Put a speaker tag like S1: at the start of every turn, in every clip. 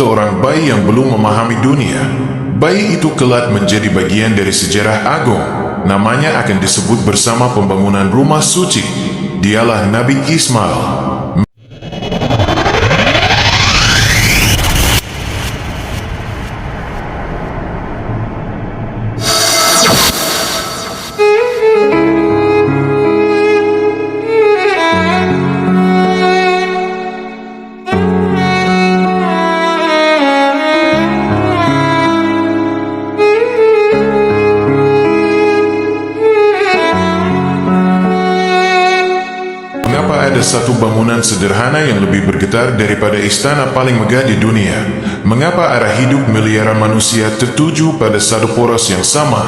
S1: seorang bayi yang belum memahami dunia. Bayi itu kelak menjadi bagian dari sejarah agung. Namanya akan disebut bersama pembangunan rumah suci. Dialah Nabi Ismail. Ada satu bangunan sederhana yang lebih bergetar daripada istana paling megah di dunia. Mengapa arah hidup miliaran manusia tertuju pada satu poros yang sama?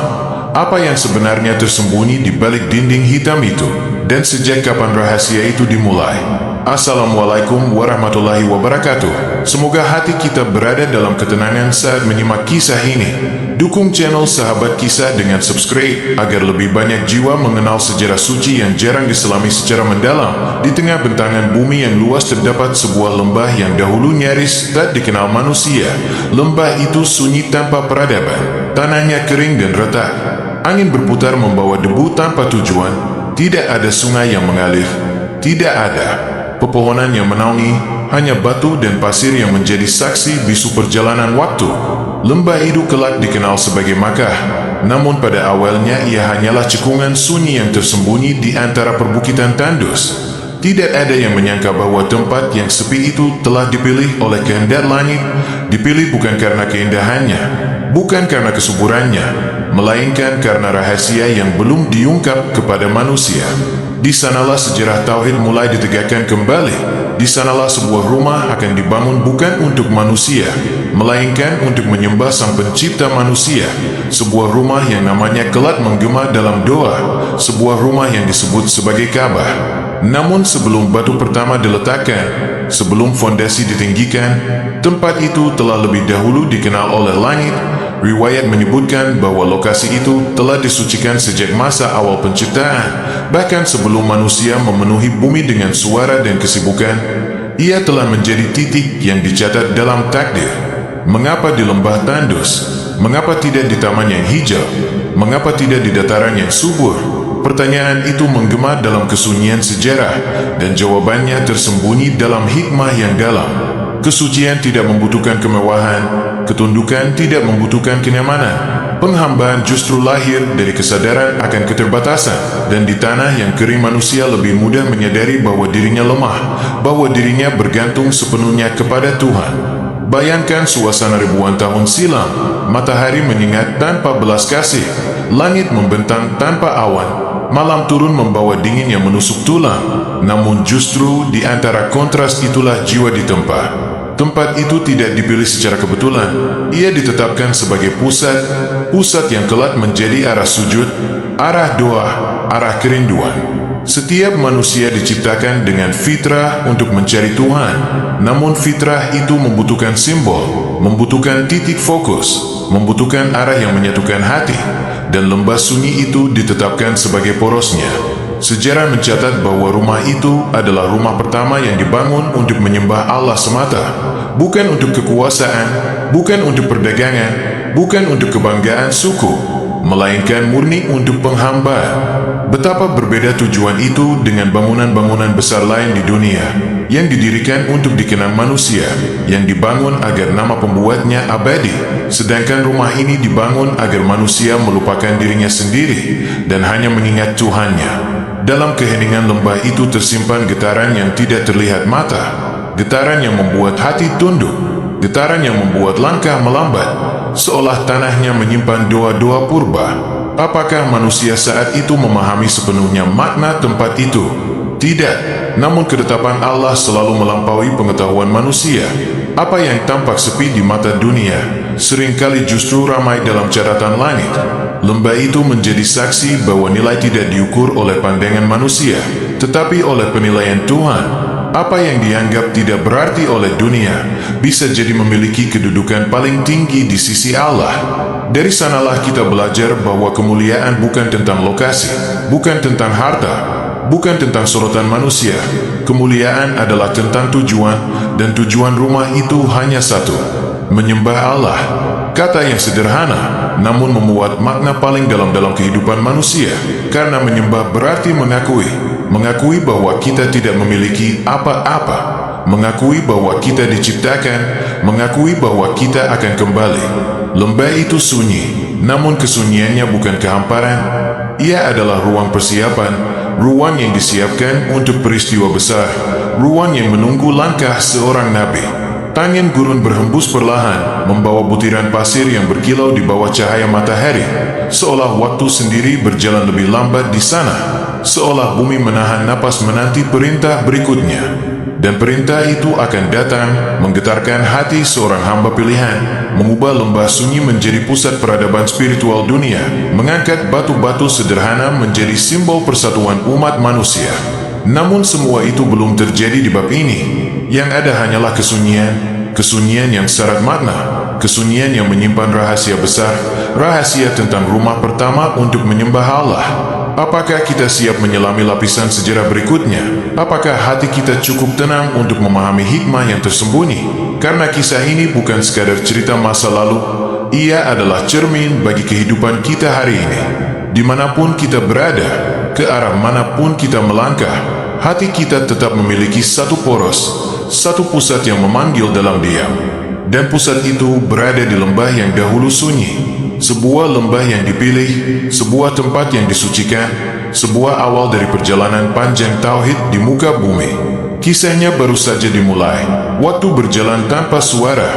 S1: Apa yang sebenarnya tersembunyi di balik dinding hitam itu? Dan sejak kapan rahasia itu dimulai? Assalamualaikum warahmatullahi wabarakatuh. Semoga hati kita berada dalam ketenangan saat menyimak kisah ini. Dukung channel Sahabat Kisah dengan subscribe agar lebih banyak jiwa mengenal sejarah suci yang jarang diselami secara mendalam. Di tengah bentangan bumi yang luas terdapat sebuah lembah yang dahulu nyaris tak dikenal manusia. Lembah itu sunyi tanpa peradaban. Tanahnya kering dan retak. Angin berputar membawa debu tanpa tujuan. Tidak ada sungai yang mengalir. Tidak ada pepohonan yang menaungi, hanya batu dan pasir yang menjadi saksi bisu perjalanan waktu. Lembah itu kelak dikenal sebagai Makkah, namun pada awalnya ia hanyalah cekungan sunyi yang tersembunyi di antara perbukitan tandus. Tidak ada yang menyangka bahwa tempat yang sepi itu telah dipilih oleh kehendak langit, dipilih bukan karena keindahannya, bukan karena kesuburannya, melainkan karena rahasia yang belum diungkap kepada manusia. Di sanalah sejarah tauhid mulai ditegakkan kembali. Di sanalah sebuah rumah akan dibangun bukan untuk manusia, melainkan untuk menyembah Sang Pencipta manusia. Sebuah rumah yang namanya kelak menggema dalam doa, sebuah rumah yang disebut sebagai Ka'bah. Namun sebelum batu pertama diletakkan, sebelum fondasi ditinggikan, tempat itu telah lebih dahulu dikenal oleh langit. Riwayat menyebutkan bahwa lokasi itu telah disucikan sejak masa awal penciptaan. Bahkan sebelum manusia memenuhi bumi dengan suara dan kesibukan, ia telah menjadi titik yang dicatat dalam takdir. Mengapa di lembah tandus? Mengapa tidak di taman yang hijau? Mengapa tidak di dataran yang subur? Pertanyaan itu menggema dalam kesunyian sejarah, dan jawabannya tersembunyi dalam hikmah yang dalam. Kesucian tidak membutuhkan kemewahan, ketundukan tidak membutuhkan kenyamanan. Penghambaan justru lahir dari kesadaran akan keterbatasan, dan di tanah yang kering manusia lebih mudah menyadari bahwa dirinya lemah, bahwa dirinya bergantung sepenuhnya kepada Tuhan. Bayangkan suasana ribuan tahun silam, matahari menyengat tanpa belas kasih, langit membentang tanpa awan, malam turun membawa dingin yang menusuk tulang. Namun justru di antara kontras itulah jiwa ditempa. Tempat itu tidak dipilih secara kebetulan. Ia ditetapkan sebagai pusat yang kelak menjadi arah sujud, arah doa, arah kerinduan. Setiap manusia diciptakan dengan fitrah untuk mencari Tuhan. Namun fitrah itu membutuhkan simbol, membutuhkan titik fokus, membutuhkan arah yang menyatukan hati. Dan lembah sunyi itu ditetapkan sebagai porosnya. Sejarah mencatat bahwa rumah itu adalah rumah pertama yang dibangun untuk menyembah Allah semata. Bukan untuk kekuasaan, bukan untuk perdagangan, bukan untuk kebanggaan suku, melainkan murni untuk penghambaan. Betapa berbeda tujuan itu dengan bangunan-bangunan besar lain di dunia, yang didirikan untuk dikenang manusia, yang dibangun agar nama pembuatnya abadi. Sedangkan rumah ini dibangun agar manusia melupakan dirinya sendiri, dan hanya mengingat Tuhannya. Dalam keheningan lembah itu tersimpan getaran yang tidak terlihat mata, getaran yang membuat hati tunduk, getaran yang membuat langkah melambat, seolah tanahnya menyimpan doa-doa purba. Apakah manusia saat itu memahami sepenuhnya makna tempat itu? Tidak, namun ketetapan Allah selalu melampaui pengetahuan manusia. Apa yang tampak sepi di mata dunia, seringkali justru ramai dalam catatan langit. Lembah itu menjadi saksi bahwa nilai tidak diukur oleh pandangan manusia, tetapi oleh penilaian Tuhan. Apa yang dianggap tidak berarti oleh dunia, bisa jadi memiliki kedudukan paling tinggi di sisi Allah. Dari sanalah kita belajar bahwa kemuliaan bukan tentang lokasi, bukan tentang harta, bukan tentang sorotan manusia. Kemuliaan adalah tentang tujuan, dan tujuan rumah itu hanya satu. Menyembah Allah, kata yang sederhana, namun memuat makna paling dalam kehidupan manusia. Karena menyembah berarti mengakui bahwa kita tidak memiliki apa-apa, mengakui bahwa kita diciptakan, mengakui bahwa kita akan kembali. Lembah itu sunyi, namun kesunyiannya bukan kehamparan. Ia adalah ruang persiapan, ruang yang disiapkan untuk peristiwa besar, ruang yang menunggu langkah seorang nabi. Angin gurun berhembus perlahan, membawa butiran pasir yang berkilau di bawah cahaya matahari, seolah waktu sendiri berjalan lebih lambat di sana, seolah bumi menahan napas menanti perintah berikutnya. Dan perintah itu akan datang, menggetarkan hati seorang hamba pilihan, mengubah lembah sunyi menjadi pusat peradaban spiritual dunia, mengangkat batu-batu sederhana menjadi simbol persatuan umat manusia. Namun semua itu belum terjadi di bab ini. Yang ada hanyalah kesunyian yang syarat makna, kesunyian yang menyimpan rahasia besar, rahasia tentang rumah pertama untuk menyembah Allah. Apakah kita siap menyelami lapisan sejarah berikutnya? Apakah hati kita cukup tenang untuk memahami hikmah yang tersembunyi? Karena kisah ini bukan sekadar cerita masa lalu, ia adalah cermin bagi kehidupan kita hari ini. Dimanapun kita berada, ke arah manapun kita melangkah, hati kita tetap memiliki satu poros, satu pusat yang memanggil dalam diam. Dan pusat itu berada di lembah yang dahulu sunyi, sebuah lembah yang dipilih, sebuah tempat yang disucikan, sebuah awal dari perjalanan panjang tauhid di muka bumi. Kisahnya baru saja dimulai. Waktu berjalan tanpa suara,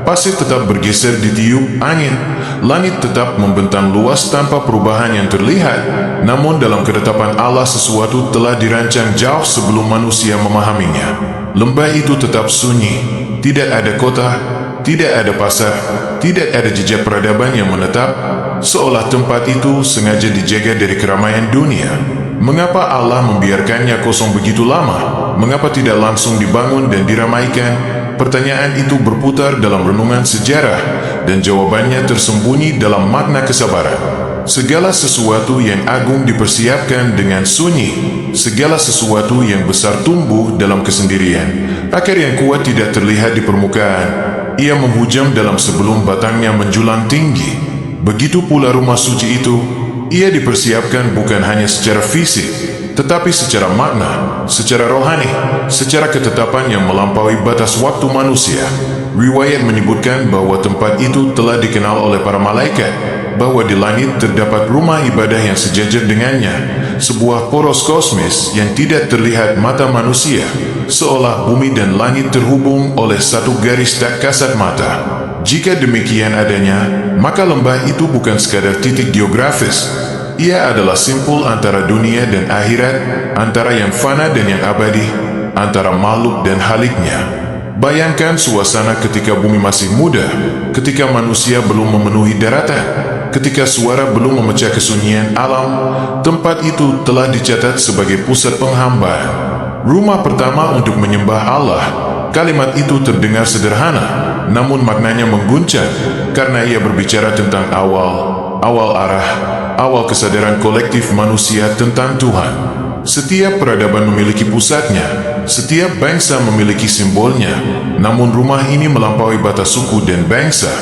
S1: pasir tetap bergeser ditiup angin, langit tetap membentang luas tanpa perubahan yang terlihat. Namun dalam ketetapan Allah sesuatu telah dirancang jauh sebelum manusia memahaminya. Lembah itu tetap sunyi, tidak ada kota, tidak ada pasar, tidak ada jejak peradaban yang menetap, seolah tempat itu sengaja dijaga dari keramaian dunia. Mengapa Allah membiarkannya kosong begitu lama? Mengapa tidak langsung dibangun dan diramaikan? Pertanyaan itu berputar dalam renungan sejarah, dan jawabannya tersembunyi dalam makna kesabaran. Segala sesuatu yang agung dipersiapkan dengan sunyi. Segala sesuatu yang besar tumbuh dalam kesendirian. Akar yang kuat tidak terlihat di permukaan. Ia menghujam dalam sebelum batangnya menjulang tinggi. Begitu pula rumah suci itu. Ia dipersiapkan bukan hanya secara fisik, tetapi secara makna, secara rohani, secara ketetapan yang melampaui batas waktu manusia. Riwayat menyebutkan bahwa tempat itu telah dikenal oleh para malaikat, bahwa di langit terdapat rumah ibadah yang sejajar dengannya, sebuah poros kosmis yang tidak terlihat mata manusia, seolah bumi dan langit terhubung oleh satu garis tak kasat mata. Jika demikian adanya, maka lembah itu bukan sekadar titik geografis. Ia adalah simpul antara dunia dan akhirat, antara yang fana dan yang abadi, antara makhluk dan haliknya. Bayangkan suasana ketika bumi masih muda, ketika manusia belum memenuhi daratan, ketika suara belum memecah kesunyian alam. Tempat itu telah dicatat sebagai pusat penghambaan, rumah pertama untuk menyembah Allah. Kalimat itu terdengar sederhana, namun maknanya mengguncang, karena ia berbicara tentang awal arah, awal kesadaran kolektif manusia tentang Tuhan. Setiap peradaban memiliki pusatnya, setiap bangsa memiliki simbolnya, namun rumah ini melampaui batas suku dan bangsa.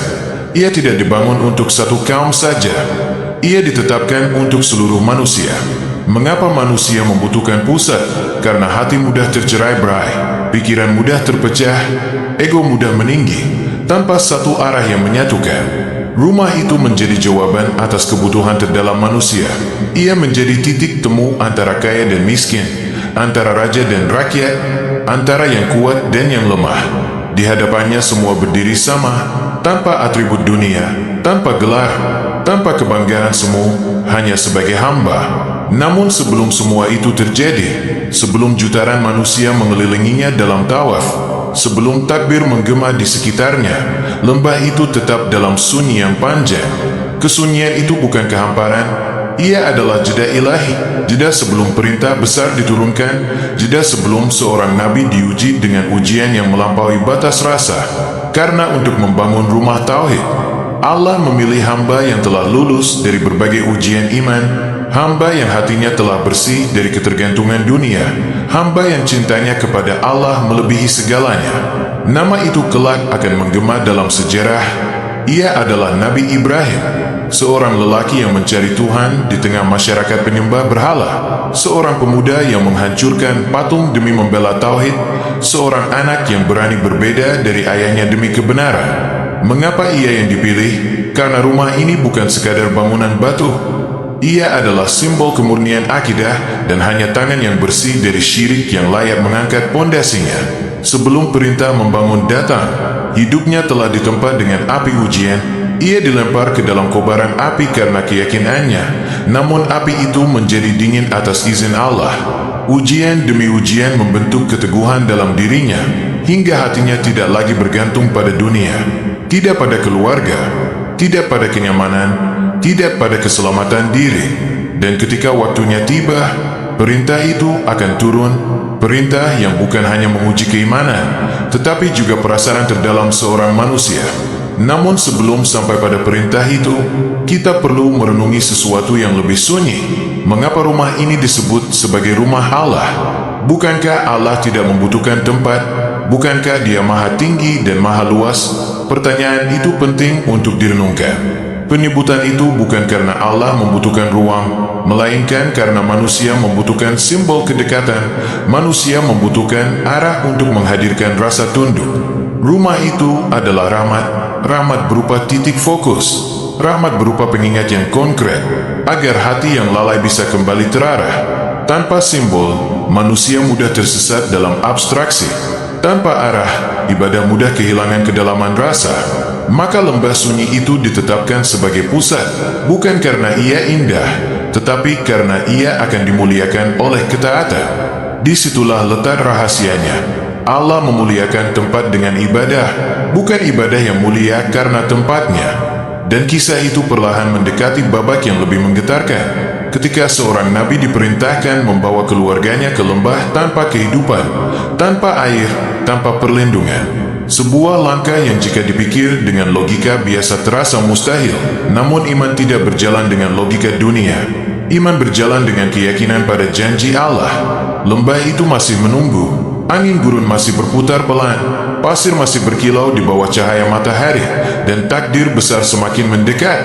S1: Ia tidak dibangun untuk satu kaum saja, ia ditetapkan untuk seluruh manusia. Mengapa manusia membutuhkan pusat? Karena hati mudah tercerai-berai, pikiran mudah terpecah, ego mudah meninggi, tanpa satu arah yang menyatukan. Rumah itu menjadi jawaban atas kebutuhan terdalam manusia. Ia menjadi titik temu antara kaya dan miskin, antara raja dan rakyat, antara yang kuat dan yang lemah. Di hadapannya semua berdiri sama, tanpa atribut dunia, tanpa gelar, tanpa kebanggaan semu, hanya sebagai hamba. Namun sebelum semua itu terjadi, sebelum jutaan manusia mengelilinginya dalam tawaf, sebelum takbir menggema di sekitarnya, lembah itu tetap dalam sunyi yang panjang. Kesunyian itu bukan kehamparan, ia adalah jeda ilahi, jeda sebelum perintah besar diturunkan, jeda sebelum seorang nabi diuji dengan ujian yang melampaui batas rasa. Karena untuk membangun rumah tauhid, Allah memilih hamba yang telah lulus dari berbagai ujian iman, hamba yang hatinya telah bersih dari ketergantungan dunia, hamba yang cintanya kepada Allah melebihi segalanya. Nama itu kelak akan menggema dalam sejarah. Ia adalah Nabi Ibrahim, seorang lelaki yang mencari Tuhan di tengah masyarakat penyembah berhala, seorang pemuda yang menghancurkan patung demi membela tauhid, seorang anak yang berani berbeda dari ayahnya demi kebenaran. Mengapa ia yang dipilih? Karena rumah ini bukan sekadar bangunan batu. Ia adalah simbol kemurnian akidah dan hanya tangan yang bersih dari syirik yang layak mengangkat pondasinya. Sebelum perintah membangun datang, hidupnya telah ditempa dengan api ujian. Ia dilempar ke dalam kobaran api karena keyakinannya, namun api itu menjadi dingin atas izin Allah. Ujian demi ujian membentuk keteguhan dalam dirinya, hingga hatinya tidak lagi bergantung pada dunia, tidak pada keluarga, tidak pada kenyamanan, tidak pada keselamatan diri. Dan ketika waktunya tiba, perintah itu akan turun, perintah yang bukan hanya menguji keimanan, tetapi juga perasaan terdalam seorang manusia. Namun sebelum sampai pada perintah itu, kita perlu merenungi sesuatu yang lebih sunyi. Mengapa rumah ini disebut sebagai rumah Allah? Bukankah Allah tidak membutuhkan tempat? Bukankah Dia maha tinggi dan maha luas? Pertanyaan itu penting untuk direnungkan. Penyebutan itu bukan karena Allah membutuhkan ruang, melainkan karena manusia membutuhkan simbol kedekatan. Manusia membutuhkan arah untuk menghadirkan rasa tunduk. Rumah itu adalah rahmat berupa titik fokus, rahmat berupa pengingat yang konkret, agar hati yang lalai bisa kembali terarah. Tanpa simbol, manusia mudah tersesat dalam abstraksi. Tanpa arah, ibadah mudah kehilangan kedalaman rasa. Maka lembah sunyi itu ditetapkan sebagai pusat, bukan karena ia indah, tetapi karena ia akan dimuliakan oleh ketaatan. Disitulah letak rahasianya. Allah memuliakan tempat dengan ibadah, bukan ibadah yang mulia karena tempatnya. Dan kisah itu perlahan mendekati babak yang lebih menggetarkan, ketika seorang nabi diperintahkan membawa keluarganya ke lembah tanpa kehidupan, tanpa air, tanpa perlindungan. Sebuah langkah yang jika dipikir dengan logika biasa terasa mustahil, namun iman tidak berjalan dengan logika dunia. Iman berjalan dengan keyakinan pada janji Allah. Lembah itu masih menunggu, angin gurun masih berputar pelan, pasir masih berkilau di bawah cahaya matahari, dan takdir besar semakin mendekat.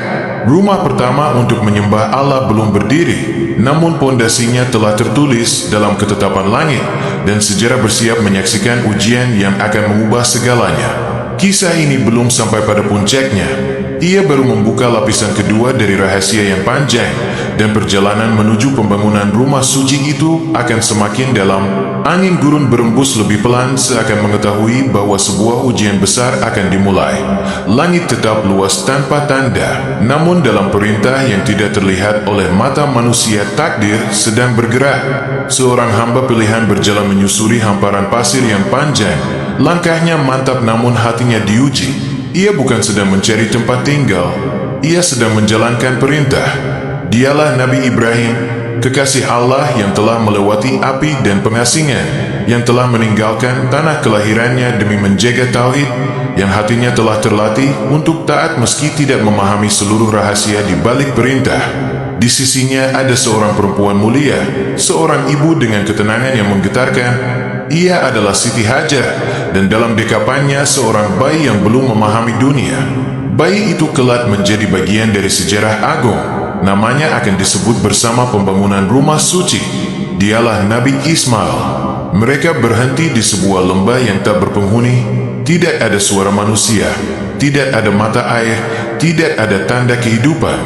S1: Rumah pertama untuk menyembah Allah belum berdiri, namun pondasinya telah tertulis dalam ketetapan langit, dan sejarah bersiap menyaksikan ujian yang akan mengubah segalanya. Kisah ini belum sampai pada puncaknya. Ia baru membuka lapisan kedua dari rahasia yang panjang, dan perjalanan menuju pembangunan rumah suci itu akan semakin dalam. Angin gurun berembus lebih pelan seakan mengetahui bahwa sebuah ujian besar akan dimulai. Langit tetap luas tanpa tanda, namun dalam perintah yang tidak terlihat oleh mata manusia, takdir sedang bergerak. Seorang hamba pilihan berjalan menyusuri hamparan pasir yang panjang. Langkahnya mantap namun hatinya diuji. Ia bukan sedang mencari tempat tinggal, ia sedang menjalankan perintah. Dialah Nabi Ibrahim, kekasih Allah yang telah melewati api dan pengasingan, yang telah meninggalkan tanah kelahirannya demi menjaga tauhid, yang hatinya telah terlatih untuk taat meski tidak memahami seluruh rahasia di balik perintah. Di sisinya ada seorang perempuan mulia, seorang ibu dengan ketenangan yang menggetarkan. Ia adalah Siti Hajar, dan dalam dekapannya seorang bayi yang belum memahami dunia. Bayi itu kelak menjadi bagian dari sejarah agung. Namanya akan disebut bersama pembangunan rumah suci. Dialah Nabi Ismail. Mereka berhenti di sebuah lembah yang tak berpenghuni. Tidak ada suara manusia, tidak ada mata air, tidak ada tanda kehidupan.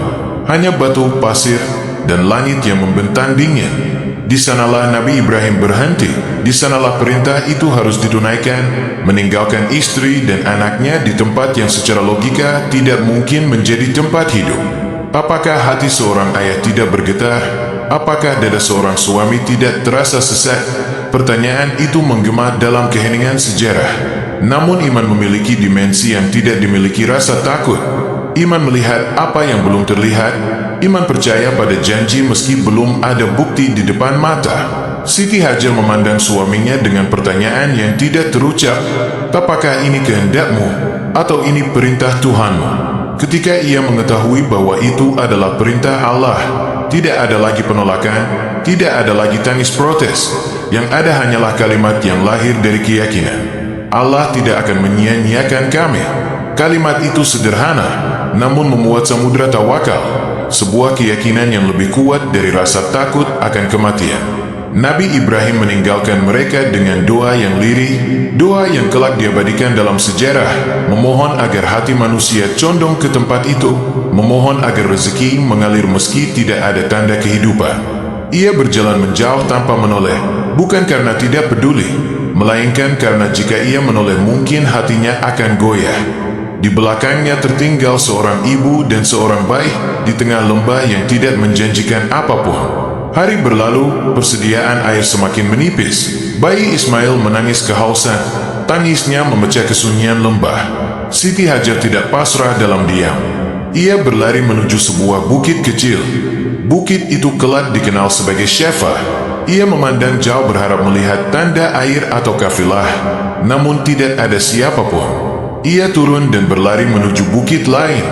S1: Hanya batu, pasir, dan langit yang membentang dingin. Di sanalah Nabi Ibrahim berhenti. Di sanalah perintah itu harus ditunaikan, meninggalkan istri dan anaknya di tempat yang secara logika tidak mungkin menjadi tempat hidup. Apakah hati seorang ayah tidak bergetar? Apakah dada seorang suami tidak terasa sesak? Pertanyaan itu menggema dalam keheningan sejarah. Namun iman memiliki dimensi yang tidak dimiliki rasa takut. Iman melihat apa yang belum terlihat. Iman percaya pada janji meski belum ada bukti di depan mata. Siti Hajar memandang suaminya dengan pertanyaan yang tidak terucap. Apakah ini kehendakmu? Atau ini perintah Tuhanmu? Ketika ia mengetahui bahwa itu adalah perintah Allah, Tidak ada lagi penolakan, tidak ada lagi tangis protes. Yang ada hanyalah kalimat yang lahir dari keyakinan. Allah tidak akan menyia-nyiakan kami. Kalimat itu sederhana, namun memuat samudera tawakal. Sebuah keyakinan yang lebih kuat dari rasa takut akan kematian. Nabi Ibrahim meninggalkan mereka dengan doa yang lirih, doa yang kelak diabadikan dalam sejarah, memohon agar hati manusia condong ke tempat itu, memohon agar rezeki mengalir meski tidak ada tanda kehidupan. Ia berjalan menjauh tanpa menoleh, bukan karena tidak peduli, melainkan karena jika ia menoleh mungkin hatinya akan goyah. Di belakangnya tertinggal seorang ibu dan seorang bayi di tengah lembah yang tidak menjanjikan apapun. Hari berlalu, persediaan air semakin menipis. Bayi Ismail menangis kehausan. Tangisnya memecah kesunyian lembah. Siti Hajar tidak pasrah dalam diam. Ia berlari menuju sebuah bukit kecil. Bukit itu kelak dikenal sebagai Syafa. Ia memandang jauh berharap melihat tanda air atau kafilah. Namun tidak ada siapapun. Ia turun dan berlari menuju bukit lain.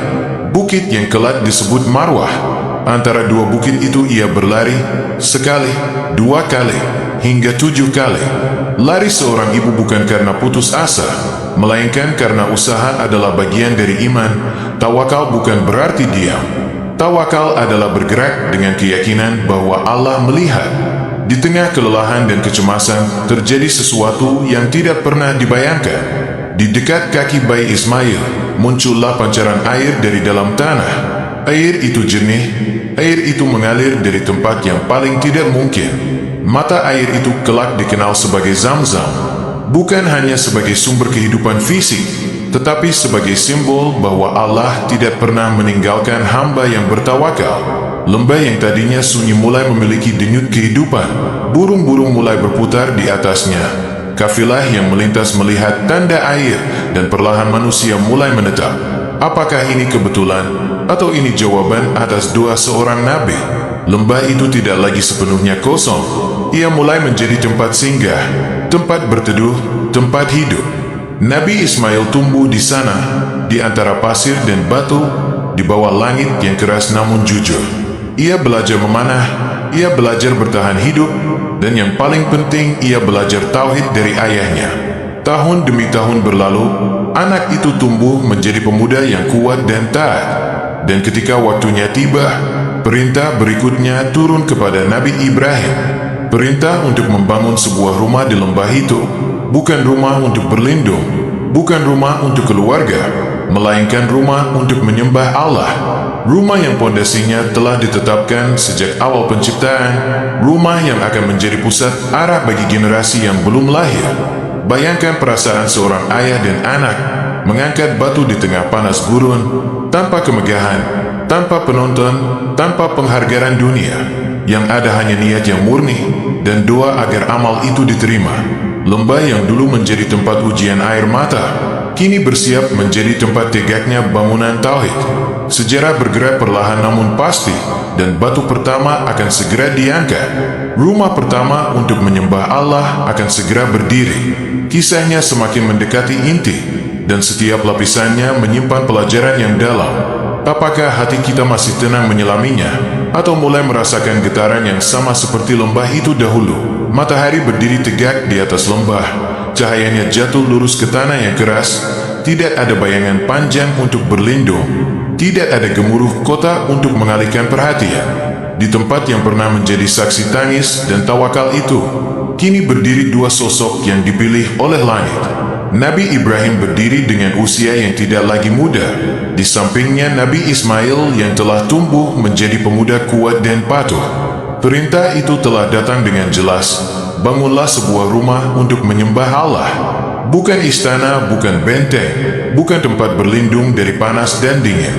S1: Bukit yang kelak disebut Marwah. Antara dua bukit itu ia berlari, sekali, dua kali, hingga 7 kali. Lari seorang ibu bukan karena putus asa, melainkan karena usaha adalah bagian dari iman. Tawakal bukan berarti diam. Tawakal adalah bergerak dengan keyakinan bahwa Allah melihat. Di tengah kelelahan dan kecemasan, terjadi sesuatu yang tidak pernah dibayangkan. Di dekat kaki bayi Ismail, muncullah pancaran air dari dalam tanah. Air itu jernih, air itu mengalir dari tempat yang paling tidak mungkin. Mata air itu kelak dikenal sebagai Zam-Zam, bukan hanya sebagai sumber kehidupan fisik, tetapi sebagai simbol bahwa Allah tidak pernah meninggalkan hamba yang bertawakal. Lembah yang tadinya sunyi mulai memiliki denyut kehidupan, burung-burung mulai berputar di atasnya. Kafilah yang melintas melihat tanda air dan perlahan manusia mulai menetap. Apakah ini kebetulan atau ini jawaban atas doa seorang nabi? Lembah itu tidak lagi sepenuhnya kosong. Ia mulai menjadi tempat singgah, tempat berteduh, tempat hidup. Nabi Ismail tumbuh di sana, di antara pasir dan batu, di bawah langit yang keras namun jujur. Ia belajar memanah, ia belajar bertahan hidup, dan yang paling penting ia belajar tauhid dari ayahnya. Tahun demi tahun berlalu, anak itu tumbuh menjadi pemuda yang kuat dan taat. Dan ketika waktunya tiba, perintah berikutnya turun kepada Nabi Ibrahim. Perintah untuk membangun sebuah rumah di lembah itu. Bukan rumah untuk berlindung, bukan rumah untuk keluarga, melainkan rumah untuk menyembah Allah. Rumah yang pondasinya telah ditetapkan sejak awal penciptaan. Rumah yang akan menjadi pusat arah bagi generasi yang belum lahir. Bayangkan perasaan seorang ayah dan anak mengangkat batu di tengah panas gurun, tanpa kemegahan, tanpa penonton, tanpa penghargaan dunia. Yang ada hanya niat yang murni dan doa agar amal itu diterima. Lembah yang dulu menjadi tempat ujian air mata, kini bersiap menjadi tempat tegaknya bangunan tauhid. Sejarah bergerak perlahan namun pasti, dan batu pertama akan segera diangkat. Rumah pertama untuk menyembah Allah akan segera berdiri. Kisahnya semakin mendekati inti, dan setiap lapisannya menyimpan pelajaran yang dalam. Apakah hati kita masih tenang menyelaminya, atau mulai merasakan getaran yang sama seperti lembah itu dahulu? Matahari berdiri tegak di atas lembah, cahayanya jatuh lurus ke tanah yang keras. Tidak ada bayangan panjang untuk berlindung, tidak ada gemuruh kota untuk mengalihkan perhatian. Di tempat yang pernah menjadi saksi tangis dan tawakal itu, kini berdiri dua sosok yang dipilih oleh langit. Nabi Ibrahim berdiri dengan usia yang tidak lagi muda. Di sampingnya Nabi Ismail yang telah tumbuh menjadi pemuda kuat dan patuh. Perintah itu telah datang dengan jelas. Bangunlah sebuah rumah untuk menyembah Allah. Bukan istana, bukan benteng, bukan tempat berlindung dari panas dan dingin.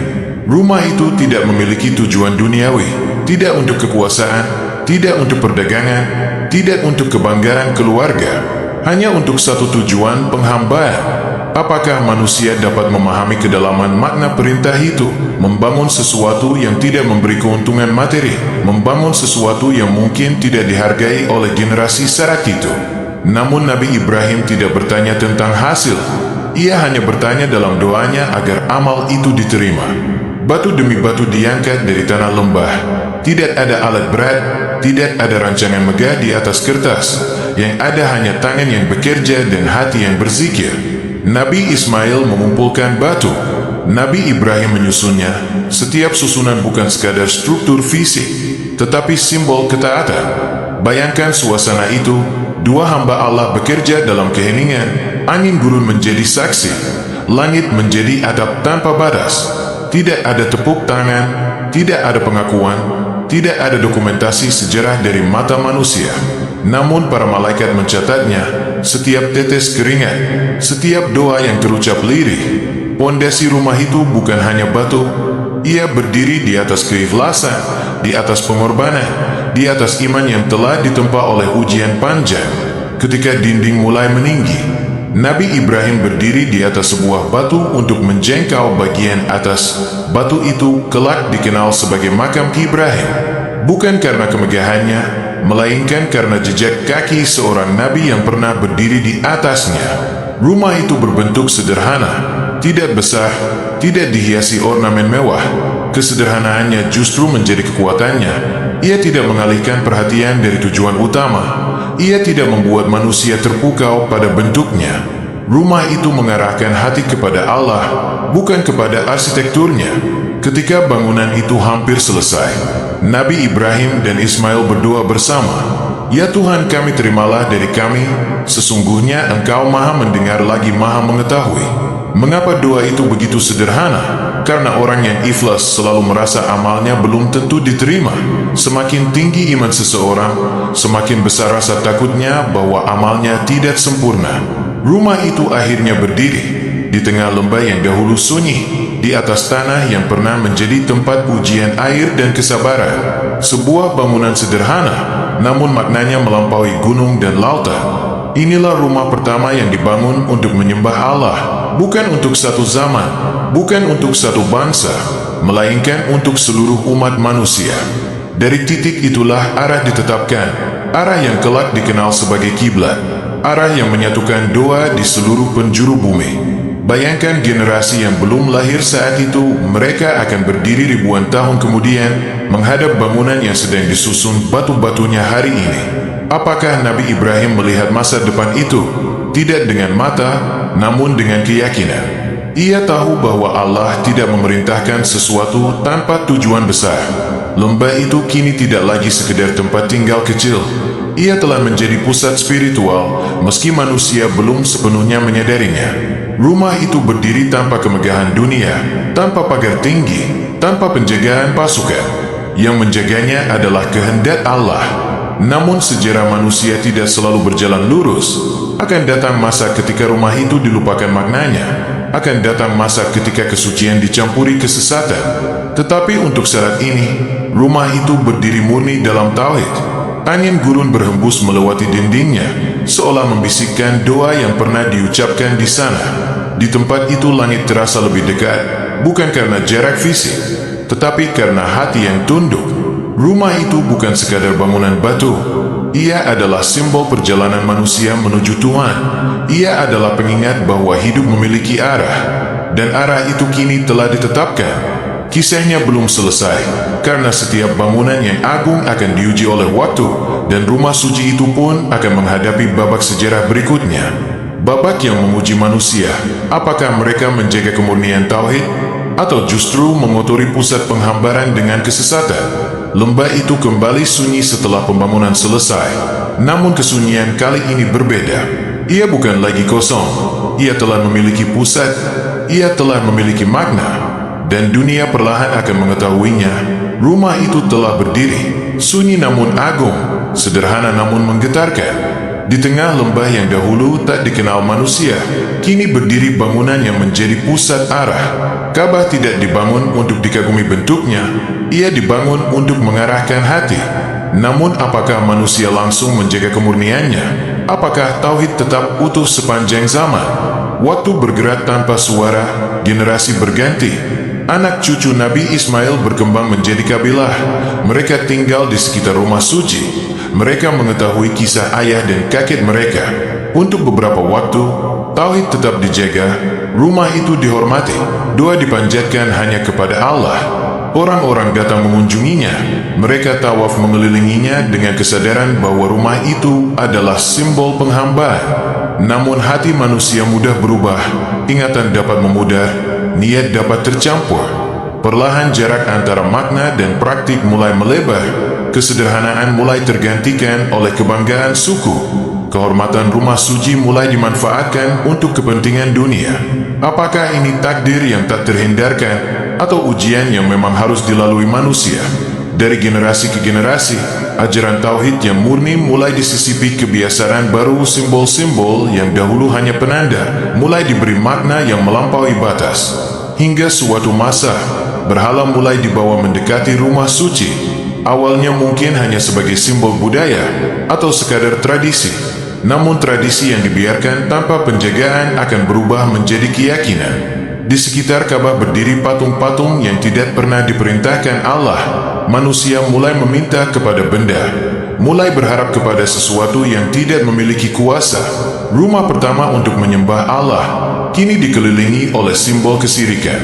S1: Rumah itu tidak memiliki tujuan duniawi, tidak untuk kekuasaan, tidak untuk perdagangan, tidak untuk kebanggaan keluarga, hanya untuk satu tujuan, penghambaan. Apakah manusia dapat memahami kedalaman makna perintah itu? Membangun sesuatu yang tidak memberi keuntungan materi, membangun sesuatu yang mungkin tidak dihargai oleh generasi saat itu. Namun Nabi Ibrahim tidak bertanya tentang hasil. Ia hanya bertanya dalam doanya agar amal itu diterima. Batu demi batu diangkat dari tanah lembah. Tidak ada alat berat, tidak ada rancangan megah di atas kertas. Yang ada hanya tangan yang bekerja dan hati yang berzikir. Nabi Ismail mengumpulkan batu. Nabi Ibrahim menyusunnya. Setiap susunan bukan sekadar struktur fisik, tetapi simbol ketaatan. Bayangkan suasana itu, dua hamba Allah bekerja dalam keheningan. Angin gurun menjadi saksi, langit menjadi atap tanpa batas. Tidak ada tepuk tangan, tidak ada pengakuan, tidak ada dokumentasi sejarah dari mata manusia. Namun para malaikat mencatatnya, setiap tetes keringat, setiap doa yang terucap lirih. Pondasi rumah itu bukan hanya batu, ia berdiri di atas keikhlasan, di atas pengorbanan, di atas iman yang telah ditempa oleh ujian panjang. Ketika dinding mulai meninggi, Nabi Ibrahim berdiri di atas sebuah batu untuk menjangkau bagian atas. Batu itu kelak dikenal sebagai makam Ibrahim. Bukan karena kemegahannya, melainkan karena jejak kaki seorang nabi yang pernah berdiri di atasnya. Rumah itu berbentuk sederhana, tidak besar, tidak dihiasi ornamen mewah. Kesederhanaannya justru menjadi kekuatannya. Ia tidak mengalihkan perhatian dari tujuan utama. Ia tidak membuat manusia terpukau pada bentuknya. Rumah itu mengarahkan hati kepada Allah, bukan kepada arsitekturnya. Ketika bangunan itu hampir selesai, Nabi Ibrahim dan Ismail berdoa bersama. Ya Tuhan kami, terimalah dari kami. Sesungguhnya Engkau Maha mendengar lagi Maha mengetahui. Mengapa doa itu begitu sederhana? Karena orang yang ikhlas selalu merasa amalnya belum tentu diterima. Semakin tinggi iman seseorang, semakin besar rasa takutnya bahwa amalnya tidak sempurna. Rumah itu akhirnya berdiri di tengah lembah yang dahulu sunyi, di atas tanah yang pernah menjadi tempat ujian air dan kesabaran. Sebuah bangunan sederhana, namun maknanya melampaui gunung dan lautan. Inilah rumah pertama yang dibangun untuk menyembah Allah, bukan untuk satu zaman, bukan untuk satu bangsa, melainkan untuk seluruh umat manusia. Dari titik itulah arah ditetapkan, arah yang kelak dikenal sebagai kiblat, arah yang menyatukan doa di seluruh penjuru bumi. Bayangkan generasi yang belum lahir saat itu, mereka akan berdiri ribuan tahun kemudian, menghadap bangunan yang sedang disusun batu-batunya hari ini. Apakah Nabi Ibrahim melihat masa depan itu? Tidak dengan mata, namun dengan keyakinan. Ia tahu bahwa Allah tidak memerintahkan sesuatu tanpa tujuan besar. Lembah itu kini tidak lagi sekedar tempat tinggal kecil. Ia telah menjadi pusat spiritual, meski manusia belum sepenuhnya menyadarinya. Rumah itu berdiri tanpa kemegahan dunia, tanpa pagar tinggi, tanpa penjagaan pasukan. Yang menjaganya adalah kehendak Allah. Namun sejarah manusia tidak selalu berjalan lurus. Akan datang masa ketika rumah itu dilupakan maknanya. Akan datang masa ketika kesucian dicampuri kesesatan. Tetapi untuk saat ini, rumah itu berdiri murni dalam tauhid. Angin gurun berhembus melewati dindingnya, seolah membisikkan doa yang pernah diucapkan di sana. Di tempat itu langit terasa lebih dekat, bukan karena jarak fisik, tetapi karena hati yang tunduk. Rumah itu bukan sekadar bangunan batu. Ia adalah simbol perjalanan manusia menuju Tuhan. Ia adalah pengingat bahwa hidup memiliki arah, dan arah itu kini telah ditetapkan. Kisahnya belum selesai, karena setiap bangunan yang agung akan diuji oleh waktu, dan rumah suci itu pun akan menghadapi babak sejarah berikutnya. Babak yang menguji manusia, apakah mereka menjaga kemurnian tauhid, atau justru mengotori pusat penghambaran dengan kesesatan. Lembah itu kembali sunyi setelah pembangunan selesai. Namun kesunyian kali ini berbeda. Ia bukan lagi kosong. Ia telah memiliki pusat. Ia telah memiliki makna. Dan dunia perlahan akan mengetahuinya. Rumah itu telah berdiri, sunyi namun agung, sederhana namun menggetarkan. Di tengah lembah yang dahulu tak dikenal manusia, kini berdiri bangunan yang menjadi pusat arah. Ka'bah tidak dibangun untuk dikagumi bentuknya, ia dibangun untuk mengarahkan hati. Namun apakah manusia langsung menjaga kemurniannya? Apakah tauhid tetap utuh sepanjang zaman? Waktu bergerak tanpa suara, generasi berganti. Anak cucu Nabi Ismail berkembang menjadi kabilah. Mereka tinggal di sekitar rumah suci. Mereka mengetahui kisah ayah dan kakek mereka. Untuk beberapa waktu, tauhid tetap dijaga, rumah itu dihormati, doa dipanjatkan hanya kepada Allah. Orang-orang datang mengunjunginya, mereka tawaf mengelilinginya dengan kesadaran bahwa rumah itu adalah simbol penghambaan. Namun hati manusia mudah berubah, ingatan dapat memudar, niat dapat tercampur. Perlahan jarak antara makna dan praktik mulai melebar. Kesederhanaan mulai tergantikan oleh kebanggaan suku. Kehormatan rumah suci mulai dimanfaatkan untuk kepentingan dunia. Apakah ini takdir yang tak terhindarkan atau ujian yang memang harus dilalui manusia? Dari generasi ke generasi, ajaran tauhid yang murni mulai disisipi kebiasaan baru. Simbol-simbol yang dahulu hanya penanda mulai diberi makna yang melampaui batas. Hingga suatu masa, berhala mulai dibawa mendekati rumah suci. Awalnya mungkin hanya sebagai simbol budaya atau sekadar tradisi. Namun tradisi yang dibiarkan tanpa penjagaan akan berubah menjadi keyakinan. Di sekitar Ka'bah berdiri patung-patung yang tidak pernah diperintahkan Allah. Manusia mulai meminta kepada benda, mulai berharap kepada sesuatu yang tidak memiliki kuasa. Rumah pertama untuk menyembah Allah kini dikelilingi oleh simbol kesirikan.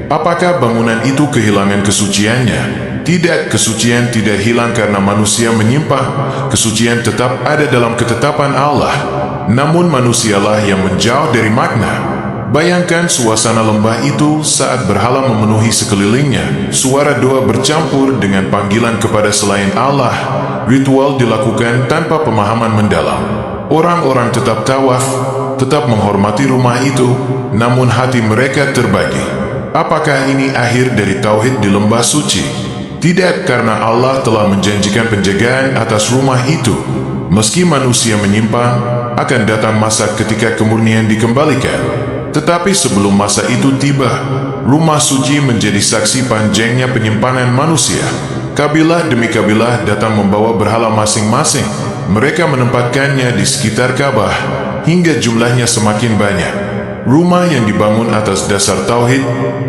S1: Apakah bangunan itu kehilangan kesuciannya? Tidak, kesucian tidak hilang karena manusia menyimpang. Kesucian tetap ada dalam ketetapan Allah. Namun manusialah yang menjauh dari makna. Bayangkan suasana lembah itu saat berhala memenuhi sekelilingnya. Suara doa bercampur dengan panggilan kepada selain Allah. Ritual dilakukan tanpa pemahaman mendalam. Orang-orang tetap tawaf, tetap menghormati rumah itu, namun hati mereka terbagi. Apakah ini akhir dari tauhid di lembah suci? Tidak, karena Allah telah menjanjikan penjagaan atas rumah itu. Meski manusia menyimpang, akan datang masa ketika kemurnian dikembalikan. Tetapi sebelum masa itu tiba, rumah suci menjadi saksi panjangnya penyimpanan manusia. Kabilah demi kabilah datang membawa berhala masing-masing. Mereka menempatkannya di sekitar Ka'bah, hingga jumlahnya semakin banyak. Rumah yang dibangun atas dasar tauhid,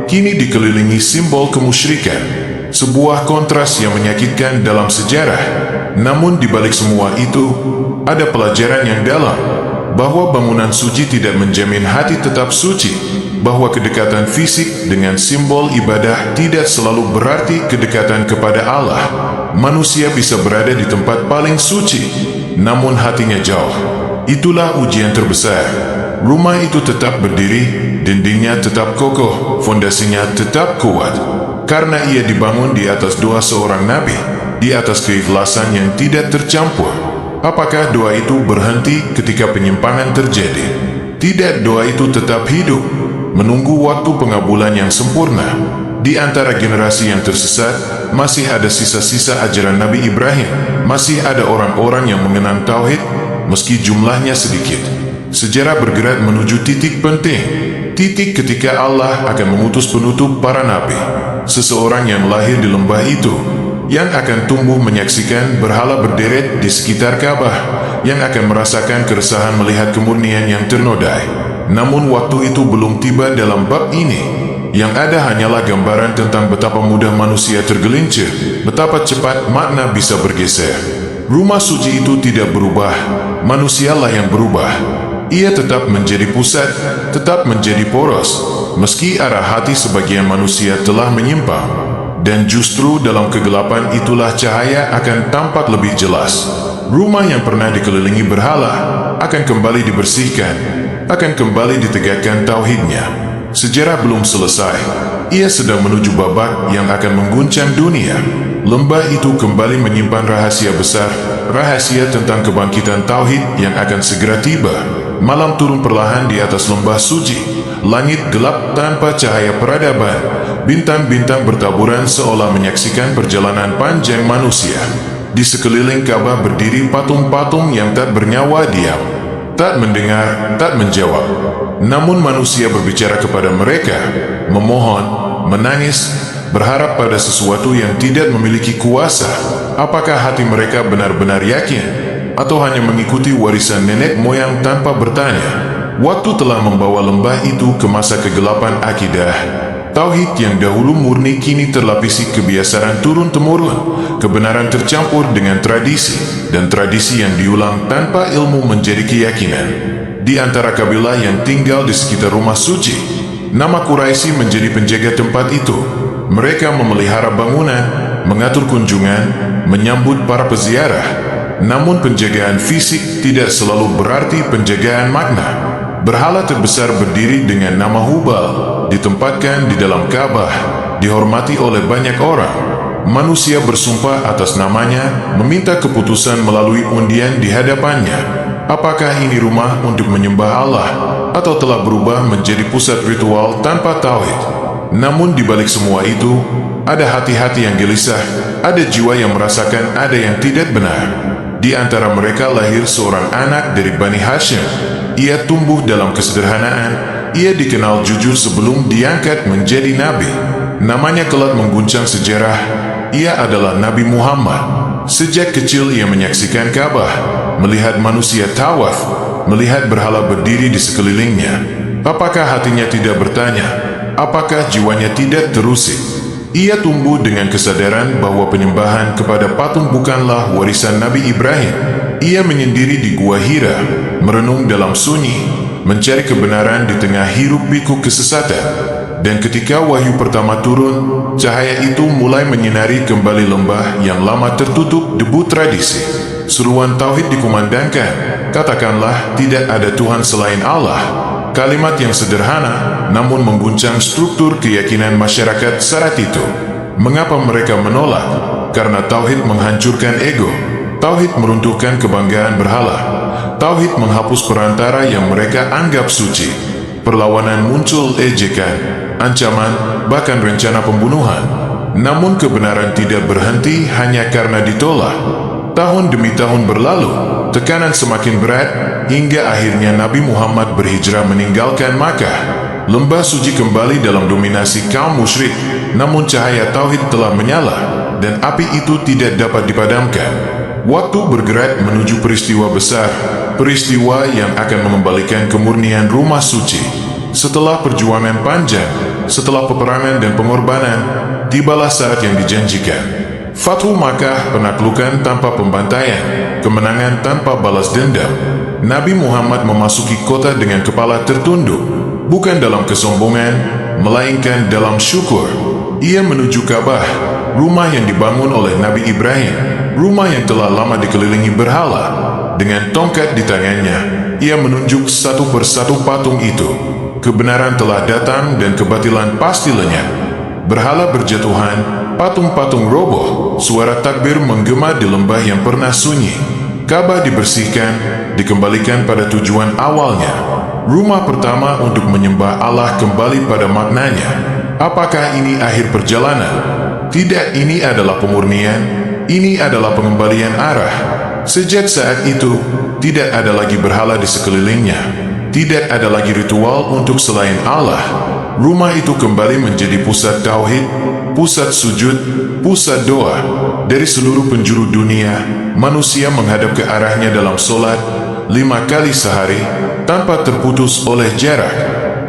S1: kini dikelilingi simbol kemusyrikan. Sebuah kontras yang menyakitkan dalam sejarah. Namun di balik semua itu, ada pelajaran yang dalam, bahwa bangunan suci tidak menjamin hati tetap suci, bahwa kedekatan fisik dengan simbol ibadah tidak selalu berarti kedekatan kepada Allah. Manusia bisa berada di tempat paling suci, namun hatinya jauh. Itulah ujian terbesar. Rumah itu tetap berdiri, dindingnya tetap kokoh, fondasinya tetap kuat. Karena ia dibangun di atas doa seorang nabi, di atas keikhlasan yang tidak tercampur. Apakah doa itu berhenti ketika penyimpangan terjadi? Tidak, doa itu tetap hidup, menunggu waktu pengabulan yang sempurna. Di antara generasi yang tersesat, masih ada sisa-sisa ajaran Nabi Ibrahim. Masih ada orang-orang yang mengenang tauhid, meski jumlahnya sedikit. Sejarah bergerak menuju titik penting, titik ketika Allah akan mengutus penutup para nabi. Seseorang yang lahir di lembah itu, yang akan tumbuh menyaksikan berhala berderet di sekitar Ka'bah, yang akan merasakan keresahan melihat kemurnian yang ternodai. Namun waktu itu belum tiba dalam bab ini. Yang ada hanyalah gambaran tentang betapa mudah manusia tergelincir, betapa cepat makna bisa bergeser. Rumah suci itu tidak berubah, manusialah yang berubah. Ia tetap menjadi pusat, tetap menjadi poros, meski arah hati sebagian manusia telah menyimpang. Dan justru dalam kegelapan itulah cahaya akan tampak lebih jelas. Rumah yang pernah dikelilingi berhala akan kembali dibersihkan, akan kembali ditegakkan tauhidnya. Sejarah belum selesai. Ia sedang menuju babak yang akan mengguncang dunia. Lembah itu kembali menyimpan rahasia besar, rahasia tentang kebangkitan tauhid yang akan segera tiba. Malam turun perlahan di atas lembah suci. Langit gelap tanpa cahaya peradaban. Bintang-bintang bertaburan seolah menyaksikan perjalanan panjang manusia. Di sekeliling Ka'bah berdiri patung-patung yang tak bernyawa diam. Tak mendengar, tak menjawab. Namun manusia berbicara kepada mereka, memohon, menangis, berharap pada sesuatu yang tidak memiliki kuasa. Apakah hati mereka benar-benar yakin? Atau hanya mengikuti warisan nenek moyang tanpa bertanya? Waktu telah membawa lembah itu ke masa kegelapan akidah. Tauhid yang dahulu murni kini terlapisi kebiasaan turun-temurun. Kebenaran tercampur dengan tradisi, dan tradisi yang diulang tanpa ilmu menjadi keyakinan. Di antara kabilah yang tinggal di sekitar rumah suci, nama Quraisy menjadi penjaga tempat itu. Mereka memelihara bangunan, mengatur kunjungan, menyambut para peziarah. Namun penjagaan fisik tidak selalu berarti penjagaan makna. Berhala terbesar berdiri dengan nama Hubal, ditempatkan di dalam Ka'bah, dihormati oleh banyak orang. Manusia bersumpah atas namanya, meminta keputusan melalui undian di hadapannya. Apakah ini rumah untuk menyembah Allah, atau telah berubah menjadi pusat ritual tanpa tauhid? Namun di balik semua itu, ada hati-hati yang gelisah, ada jiwa yang merasakan ada yang tidak benar. Di antara mereka lahir seorang anak dari Bani Hashim. Ia tumbuh dalam kesederhanaan, ia dikenal jujur sebelum diangkat menjadi nabi. Namanya kelak mengguncang sejarah, ia adalah Nabi Muhammad. Sejak kecil ia menyaksikan Ka'bah, melihat manusia tawaf, melihat berhala berdiri di sekelilingnya. Apakah hatinya tidak bertanya? Apakah jiwanya tidak terusik? Ia tumbuh dengan kesadaran bahwa penyembahan kepada patung bukanlah warisan Nabi Ibrahim. Ia menyendiri di Gua Hira, merenung dalam sunyi, mencari kebenaran di tengah hiruk-pikuk kesesatan. Dan ketika wahyu pertama turun, cahaya itu mulai menyinari kembali lembah yang lama tertutup debu tradisi. Seruan tauhid dikumandangkan, katakanlah tidak ada Tuhan selain Allah. Kalimat yang sederhana, namun mengguncang struktur keyakinan masyarakat saat itu. Mengapa mereka menolak? Karena tauhid menghancurkan ego. Tauhid meruntuhkan kebanggaan berhala. Tauhid menghapus perantara yang mereka anggap suci. Perlawanan muncul, ejekan, ancaman, bahkan rencana pembunuhan. Namun kebenaran tidak berhenti hanya karena ditolak. Tahun demi tahun berlalu, tekanan semakin berat, hingga akhirnya Nabi Muhammad berhijrah meninggalkan Makkah. Lembah suci kembali dalam dominasi kaum musyrik, namun cahaya tauhid telah menyala, dan api itu tidak dapat dipadamkan. Waktu bergerak menuju peristiwa besar, peristiwa yang akan mengembalikan kemurnian rumah suci. Setelah perjuangan panjang, setelah peperangan dan pengorbanan, tibalah saat yang dijanjikan. Fathu Makkah, penaklukan tanpa pembantaian, kemenangan tanpa balas dendam. Nabi Muhammad memasuki kota dengan kepala tertunduk, bukan dalam kesombongan, melainkan dalam syukur. Ia menuju Ka'bah, rumah yang dibangun oleh Nabi Ibrahim, rumah yang telah lama dikelilingi berhala. Dengan tongkat di tangannya, ia menunjuk satu persatu patung itu. Kebenaran telah datang dan kebatilan pasti lenyap. Berhala berjatuhan, patung-patung roboh, suara takbir menggema di lembah yang pernah sunyi. Ka'bah dibersihkan, dikembalikan pada tujuan awalnya. Rumah pertama untuk menyembah Allah kembali pada maknanya. Apakah ini akhir perjalanan? Tidak, ini adalah pemurnian, ini adalah pengembalian arah. Sejak saat itu, tidak ada lagi berhala di sekelilingnya. Tidak ada lagi ritual untuk selain Allah. Rumah itu kembali menjadi pusat tauhid, pusat sujud, pusat doa. Dari seluruh penjuru dunia, manusia menghadap ke arahnya dalam solat 5 kali sehari, tanpa terputus oleh jarak.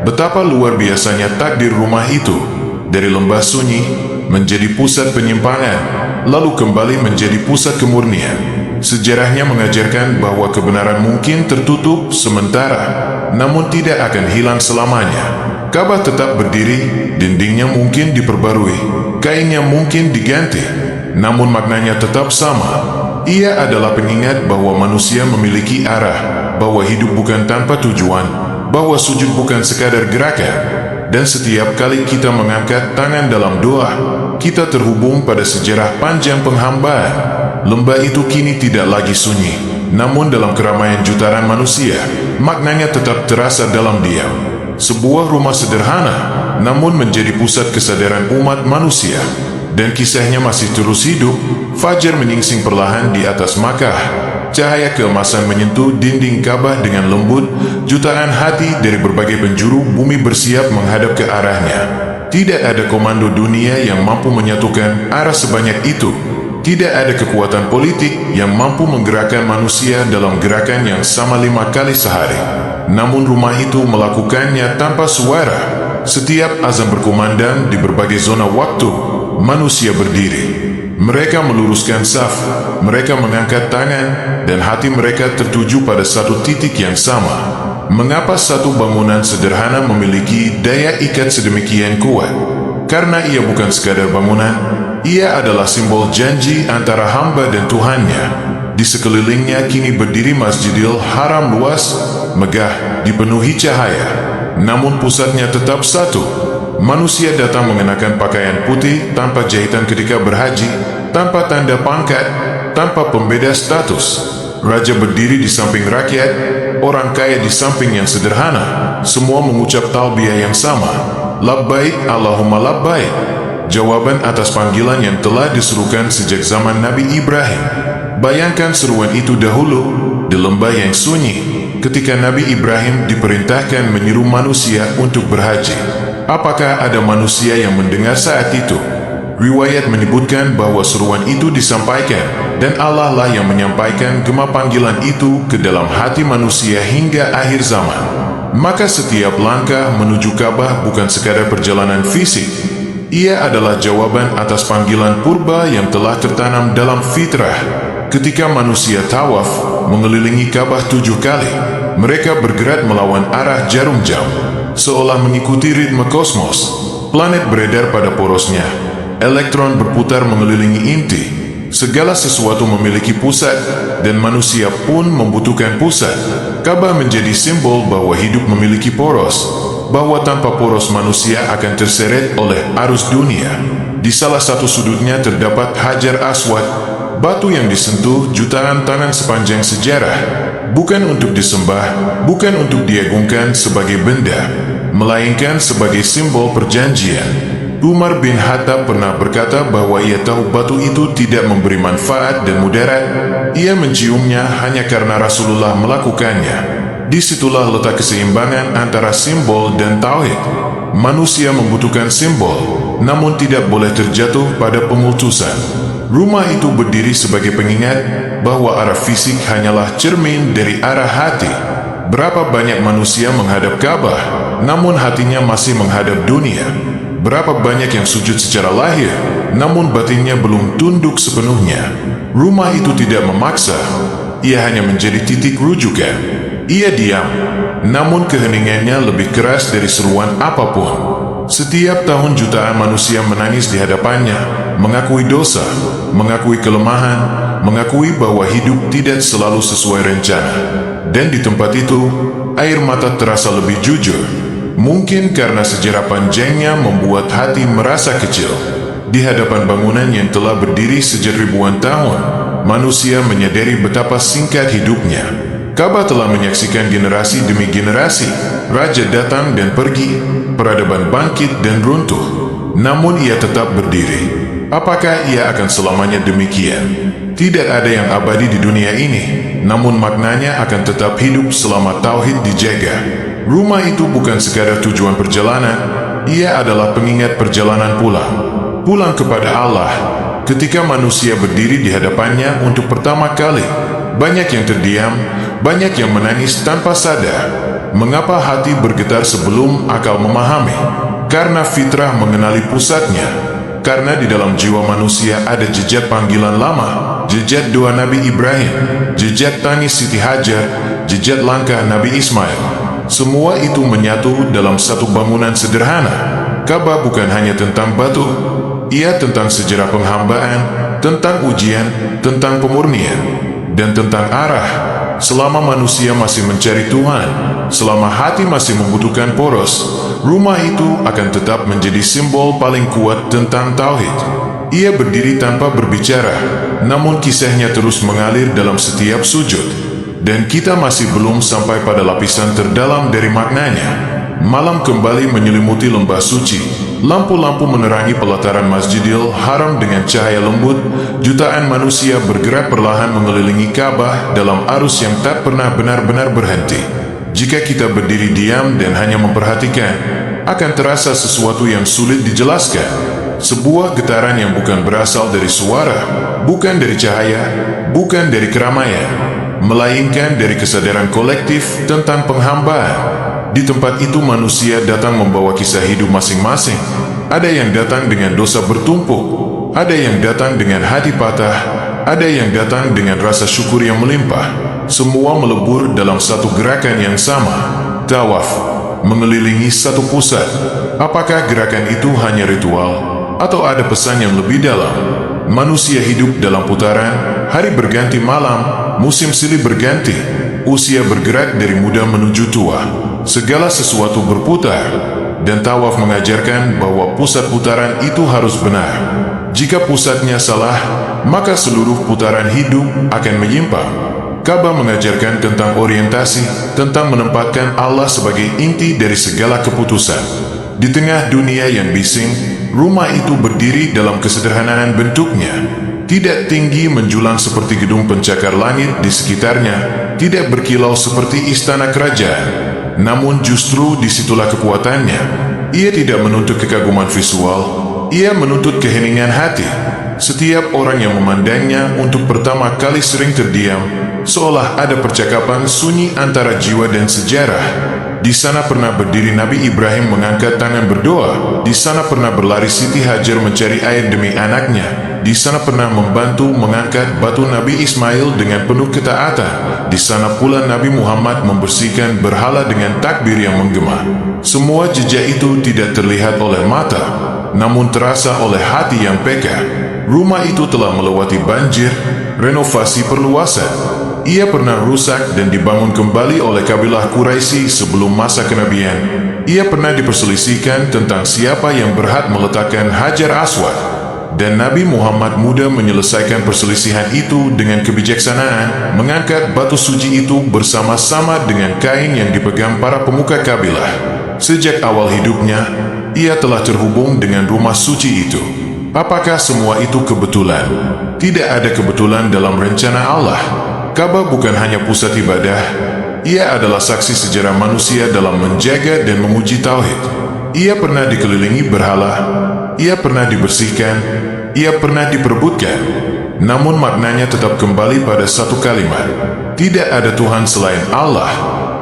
S1: Betapa luar biasanya takdir rumah itu. Dari lembah sunyi, menjadi pusat penyimpangan, lalu kembali menjadi pusat kemurnian. Sejarahnya mengajarkan bahwa kebenaran mungkin tertutup sementara, namun tidak akan hilang selamanya. Ka'bah tetap berdiri, dindingnya mungkin diperbarui, kainnya mungkin diganti, namun maknanya tetap sama. Ia adalah pengingat bahwa manusia memiliki arah, bahwa hidup bukan tanpa tujuan, bahwa sujud bukan sekadar gerakan. Dan setiap kali kita mengangkat tangan dalam doa, kita terhubung pada sejarah panjang penghambaan. Lembah itu kini tidak lagi sunyi, namun dalam keramaian jutaan manusia, maknanya tetap terasa dalam diam. Sebuah rumah sederhana, namun menjadi pusat kesadaran umat manusia. Dan kisahnya masih terus hidup. Fajar menyingsing perlahan di atas Makkah. Cahaya keemasan menyentuh dinding Ka'bah dengan lembut. Jutaan hati dari berbagai penjuru bumi bersiap menghadap ke arahnya. Tidak ada komando dunia yang mampu menyatukan arah sebanyak itu. Tidak ada kekuatan politik yang mampu menggerakkan manusia dalam gerakan yang sama 5 kali sehari. Namun rumah itu melakukannya tanpa suara. Setiap azan berkumandang di berbagai zona waktu, manusia berdiri. Mereka meluruskan saf, mereka mengangkat tangan, dan hati mereka tertuju pada satu titik yang sama. Mengapa satu bangunan sederhana memiliki daya ikat sedemikian kuat? Karena ia bukan sekadar bangunan, Ia adalah simbol janji antara hamba dan Tuhannya. Di sekelilingnya kini berdiri Masjidil Haram luas, megah, dipenuhi cahaya. Namun pusatnya tetap satu. Manusia datang mengenakan pakaian putih tanpa jahitan ketika berhaji, tanpa tanda pangkat, tanpa pembeda status. Raja berdiri di samping rakyat, orang kaya di samping yang sederhana. Semua mengucap talbiyah yang sama. Labbaik Allahumma labbaik. Jawaban atas panggilan yang telah diserukan sejak zaman Nabi Ibrahim. Bayangkan seruan itu dahulu, di lembah yang sunyi, ketika Nabi Ibrahim diperintahkan menyeru manusia untuk berhaji. Apakah ada manusia yang mendengar saat itu? Riwayat menyebutkan bahwa seruan itu disampaikan, dan Allah lah yang menyampaikan gema panggilan itu ke dalam hati manusia hingga akhir zaman. Maka setiap langkah menuju Ka'bah bukan sekadar perjalanan fisik. Ia adalah jawaban atas panggilan purba yang telah tertanam dalam fitrah. Ketika manusia tawaf mengelilingi Ka'bah 7 kali, mereka bergerak melawan arah jarum jam, seolah mengikuti ritme kosmos. Planet beredar pada porosnya. Elektron berputar mengelilingi inti. Segala sesuatu memiliki pusat, dan manusia pun membutuhkan pusat. Ka'bah menjadi simbol bahwa hidup memiliki poros, bahwa tanpa poros manusia akan terseret oleh arus dunia. Di salah satu sudutnya terdapat Hajar Aswad, batu yang disentuh jutaan tangan sepanjang sejarah. Bukan untuk disembah, bukan untuk diagungkan sebagai benda, melainkan sebagai simbol perjanjian. Umar bin Khattab pernah berkata bahwa ia tahu batu itu tidak memberi manfaat dan mudarat. Ia menciumnya hanya karena Rasulullah melakukannya. Disitulah letak keseimbangan antara simbol dan tauhid. Manusia membutuhkan simbol, namun tidak boleh terjatuh pada pemultusan. Rumah itu berdiri sebagai pengingat bahwa arah fisik hanyalah cermin dari arah hati. Berapa banyak manusia menghadap Ka'bah, namun hatinya masih menghadap dunia. Berapa banyak yang sujud secara lahir, namun batinnya belum tunduk sepenuhnya. Rumah itu tidak memaksa, ia hanya menjadi titik rujukan. Ia diam, namun keheningannya lebih keras dari seruan apapun. Setiap tahun jutaan manusia menangis di hadapannya, mengakui dosa, mengakui kelemahan, mengakui bahwa hidup tidak selalu sesuai rencana. Dan di tempat itu, air mata terasa lebih jujur. Mungkin karena sejarah panjangnya membuat hati merasa kecil. Di hadapan bangunan yang telah berdiri sejak ribuan tahun, manusia menyadari betapa singkat hidupnya. Ka'bah telah menyaksikan generasi demi generasi. Raja datang dan pergi, peradaban bangkit dan runtuh. Namun ia tetap berdiri. Apakah ia akan selamanya demikian? Tidak ada yang abadi di dunia ini, namun maknanya akan tetap hidup selama tauhid dijaga. Rumah itu bukan sekadar tujuan perjalanan, ia adalah pengingat perjalanan pulang. Pulang kepada Allah. Ketika manusia berdiri di hadapannya untuk pertama kali, banyak yang terdiam, banyak yang menangis tanpa sadar. Mengapa hati bergetar sebelum akal memahami? Karena fitrah mengenali pusatnya. Karena di dalam jiwa manusia ada jejak panggilan lama, jejak doa Nabi Ibrahim, jejak tangis Siti Hajar, jejak langkah Nabi Ismail. Semua itu menyatu dalam satu bangunan sederhana. Ka'bah bukan hanya tentang batu, ia tentang sejarah penghambaan, tentang ujian, tentang pemurnian, dan tentang arah. Selama manusia masih mencari Tuhan, selama hati masih membutuhkan poros, rumah itu akan tetap menjadi simbol paling kuat tentang tauhid. Ia berdiri tanpa berbicara, namun kisahnya terus mengalir dalam setiap sujud. Dan kita masih belum sampai pada lapisan terdalam dari maknanya. Malam kembali menyelimuti lembah suci. Lampu-lampu menerangi pelataran Masjidil Haram dengan cahaya lembut. Jutaan manusia bergerak perlahan mengelilingi Ka'bah dalam arus yang tak pernah benar-benar berhenti. Jika kita berdiri diam dan hanya memperhatikan, akan terasa sesuatu yang sulit dijelaskan. Sebuah getaran yang bukan berasal dari suara, bukan dari cahaya, bukan dari keramaian, melainkan dari kesadaran kolektif tentang penghambaan. Di tempat itu manusia datang membawa kisah hidup masing-masing. Ada yang datang dengan dosa bertumpuk, ada yang datang dengan hati patah, ada yang datang dengan rasa syukur yang melimpah. Semua melebur dalam satu gerakan yang sama, tawaf, mengelilingi satu pusat. Apakah gerakan itu hanya ritual? Atau ada pesan yang lebih dalam? Manusia hidup dalam putaran, hari berganti malam, musim silih berganti, usia bergerak dari muda menuju tua. Segala sesuatu berputar, dan tawaf mengajarkan bahwa pusat putaran itu harus benar. Jika pusatnya salah, maka seluruh putaran hidup akan menyimpang. Ka'bah mengajarkan tentang orientasi, tentang menempatkan Allah sebagai inti dari segala keputusan. Di tengah dunia yang bising, rumah itu berdiri dalam kesederhanaan bentuknya. Tidak tinggi menjulang seperti gedung pencakar langit di sekitarnya, tidak berkilau seperti istana kerajaan. Namun justru disitulah kekuatannya. Ia tidak menuntut kekaguman visual, ia menuntut keheningan hati. Setiap orang yang memandangnya untuk pertama kali sering terdiam, seolah ada percakapan sunyi antara jiwa dan sejarah. Di sana pernah berdiri Nabi Ibrahim mengangkat tangan berdoa. Di sana pernah berlari Siti Hajar mencari air demi anaknya. Di sana pernah membantu mengangkat batu Nabi Ismail dengan penuh ketaatan. Di sana pula Nabi Muhammad membersihkan berhala dengan takbir yang menggema. Semua jejak itu tidak terlihat oleh mata, namun terasa oleh hati yang peka. Rumah itu telah melewati banjir, renovasi perluasan. Ia pernah rusak dan dibangun kembali oleh kabilah Quraisy sebelum masa kenabian. Ia pernah diperselisihkan tentang siapa yang berhak meletakkan Hajar Aswad. Dan Nabi Muhammad muda menyelesaikan perselisihan itu dengan kebijaksanaan, mengangkat batu suci itu bersama-sama dengan kain yang dipegang para pemuka kabilah. Sejak awal hidupnya, ia telah terhubung dengan rumah suci itu. Apakah semua itu kebetulan? Tidak ada kebetulan dalam rencana Allah. Ka'bah bukan hanya pusat ibadah, ia adalah saksi sejarah manusia dalam menjaga dan memuji tauhid. Ia pernah dikelilingi berhala, ia pernah dibersihkan, ia pernah diperebutkan. Namun maknanya tetap kembali pada satu kalimat. Tidak ada Tuhan selain Allah.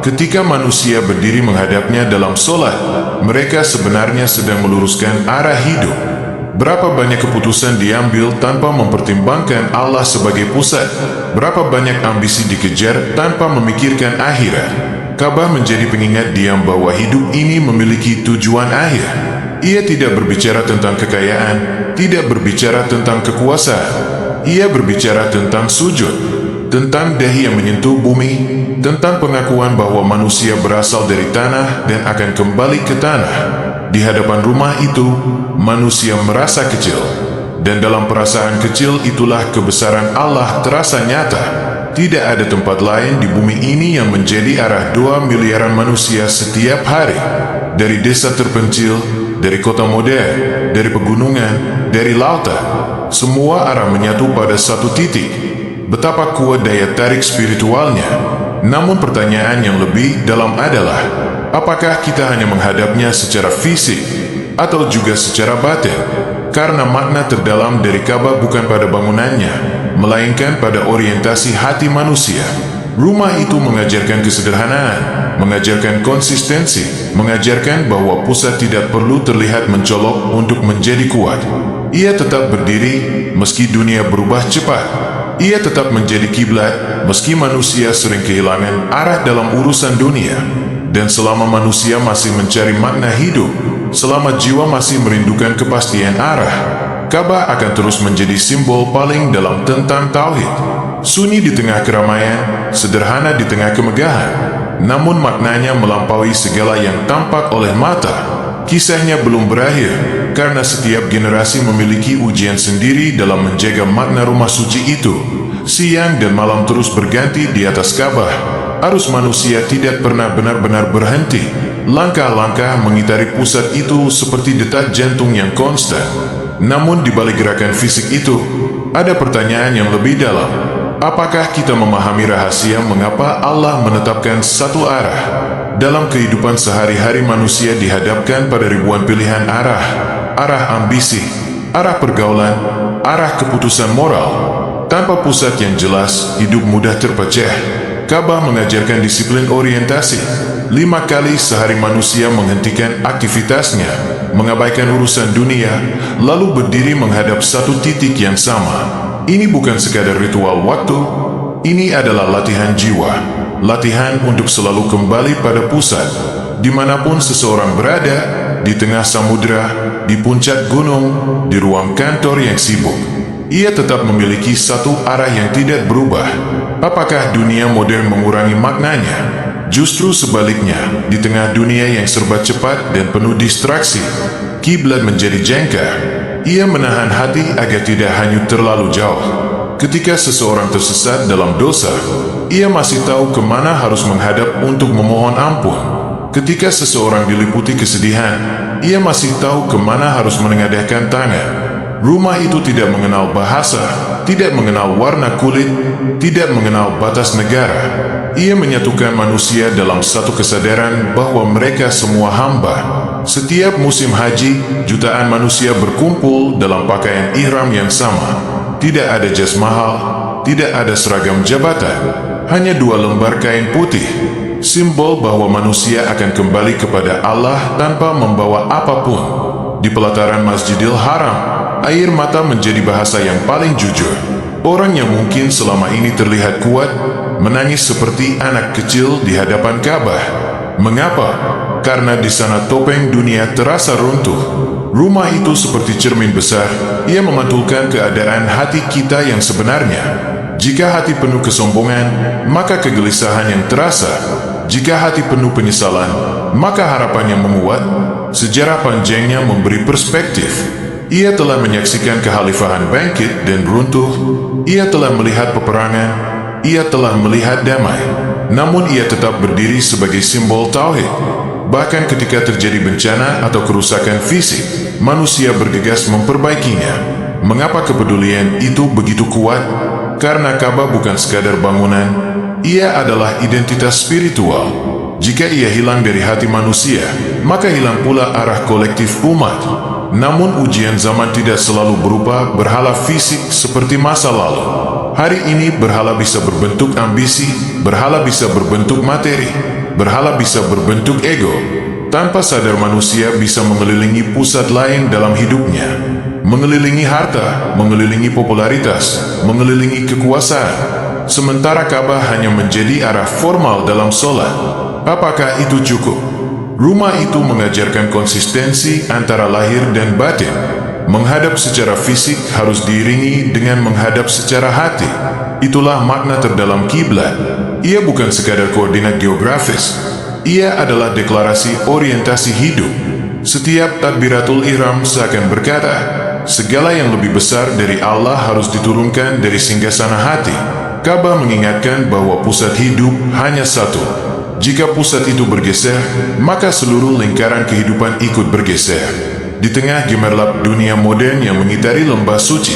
S1: Ketika manusia berdiri menghadapnya dalam solat, mereka sebenarnya sedang meluruskan arah hidup. Berapa banyak keputusan diambil tanpa mempertimbangkan Allah sebagai pusat? Berapa banyak ambisi dikejar tanpa memikirkan akhirat? Ka'bah menjadi pengingat diam bahwa hidup ini memiliki tujuan akhir. Ia tidak berbicara tentang kekayaan, tidak berbicara tentang kekuasaan. Ia berbicara tentang sujud, tentang dahi yang menyentuh bumi, tentang pengakuan bahwa manusia berasal dari tanah dan akan kembali ke tanah. Di hadapan rumah itu, manusia merasa kecil. Dan dalam perasaan kecil itulah kebesaran Allah terasa nyata. Tidak ada tempat lain di bumi ini yang menjadi arah 2 miliaran manusia setiap hari. Dari desa terpencil, dari kota modern, dari pegunungan, dari lautan, semua arah menyatu pada satu titik. Betapa kuat daya tarik spiritualnya. Namun pertanyaan yang lebih dalam adalah, apakah kita hanya menghadapnya secara fisik atau juga secara batin? Karena makna terdalam dari Ka'bah bukan pada bangunannya, melainkan pada orientasi hati manusia. Rumah itu mengajarkan kesederhanaan, mengajarkan konsistensi, mengajarkan bahwa pusat tidak perlu terlihat mencolok untuk menjadi kuat. Ia tetap berdiri meski dunia berubah cepat. Ia tetap menjadi kiblat meski manusia sering kehilangan arah dalam urusan dunia. Dan selama manusia masih mencari makna hidup, selama jiwa masih merindukan kepastian arah, Ka'bah akan terus menjadi simbol paling dalam tentang tauhid. Sunyi di tengah keramaian, sederhana di tengah kemegahan, namun maknanya melampaui segala yang tampak oleh mata. Kisahnya belum berakhir, karena setiap generasi memiliki ujian sendiri dalam menjaga makna rumah suci itu. Siang dan malam terus berganti di atas Ka'bah. Arus manusia tidak pernah benar-benar berhenti. Langkah-langkah mengitari pusat itu seperti detak jantung yang konstan. Namun di balik gerakan fisik itu, ada pertanyaan yang lebih dalam. Apakah kita memahami rahasia mengapa Allah menetapkan satu arah? Dalam kehidupan sehari-hari manusia dihadapkan pada ribuan pilihan arah. Arah ambisi, arah pergaulan, arah keputusan moral. Tanpa pusat yang jelas, hidup mudah terpecah. Ka'bah mengajarkan disiplin orientasi. 5 kali sehari manusia menghentikan aktivitasnya, mengabaikan urusan dunia, lalu berdiri menghadap satu titik yang sama. Ini bukan sekadar ritual waktu, ini adalah latihan jiwa. Latihan untuk selalu kembali pada pusat. Dimanapun seseorang berada, di tengah samudera, di puncak gunung, di ruang kantor yang sibuk. Ia tetap memiliki satu arah yang tidak berubah. Apakah dunia modern mengurangi maknanya? Justru sebaliknya, di tengah dunia yang serba cepat dan penuh distraksi, kiblat menjadi jengkar. Ia menahan hati agar tidak hanyut terlalu jauh. Ketika seseorang tersesat dalam dosa, ia masih tahu kemana harus menghadap untuk memohon ampun. Ketika seseorang diliputi kesedihan, ia masih tahu kemana harus menengadahkan tangan. Rumah itu tidak mengenal bahasa, tidak mengenal warna kulit, tidak mengenal batas negara. Ia menyatukan manusia dalam satu kesadaran bahwa mereka semua hamba. Setiap musim haji, jutaan manusia berkumpul dalam pakaian ihram yang sama. Tidak ada jas mahal, tidak ada seragam jabatan, hanya 2 lembar kain putih. Simbol bahwa manusia akan kembali kepada Allah tanpa membawa apapun. Di pelataran Masjidil Haram, air mata menjadi bahasa yang paling jujur. Orang yang mungkin selama ini terlihat kuat, menangis seperti anak kecil di hadapan Ka'bah. Mengapa? Karena di sana topeng dunia terasa runtuh. Rumah itu seperti cermin besar, ia memantulkan keadaan hati kita yang sebenarnya. Jika hati penuh kesombongan, maka kegelisahan yang terasa. Jika hati penuh penyesalan, maka harapan yang menguat. Sejarah panjangnya memberi perspektif. Ia telah menyaksikan kekhalifahan bangkit dan runtuh. Ia telah melihat peperangan. Ia telah melihat damai. Namun ia tetap berdiri sebagai simbol tauhid. Bahkan ketika terjadi bencana atau kerusakan fisik, manusia bergegas memperbaikinya. Mengapa kepedulian itu begitu kuat? Karena Ka'bah bukan sekadar bangunan, ia adalah identitas spiritual. Jika ia hilang dari hati manusia, maka hilang pula arah kolektif umat. Namun ujian zaman tidak selalu berupa berhala fisik seperti masa lalu. Hari ini berhala bisa berbentuk ambisi, berhala bisa berbentuk materi, berhala bisa berbentuk ego. Tanpa sadar manusia bisa mengelilingi pusat lain dalam hidupnya. Mengelilingi harta, mengelilingi popularitas, mengelilingi kekuasaan. Sementara Ka'bah hanya menjadi arah formal dalam sholat. Apakah itu cukup? Rumah itu mengajarkan konsistensi antara lahir dan batin. Menghadap secara fisik harus diiringi dengan menghadap secara hati. Itulah makna terdalam kiblat. Ia bukan sekadar koordinat geografis. Ia adalah deklarasi orientasi hidup. Setiap takbiratul ihram seakan berkata, segala yang lebih besar dari Allah harus diturunkan dari singgasana hati. Ka'bah mengingatkan bahwa pusat hidup hanya satu. Jika pusat itu bergeser, maka seluruh lingkaran kehidupan ikut bergeser. Di tengah gemerlap dunia modern yang mengitari lembah suci,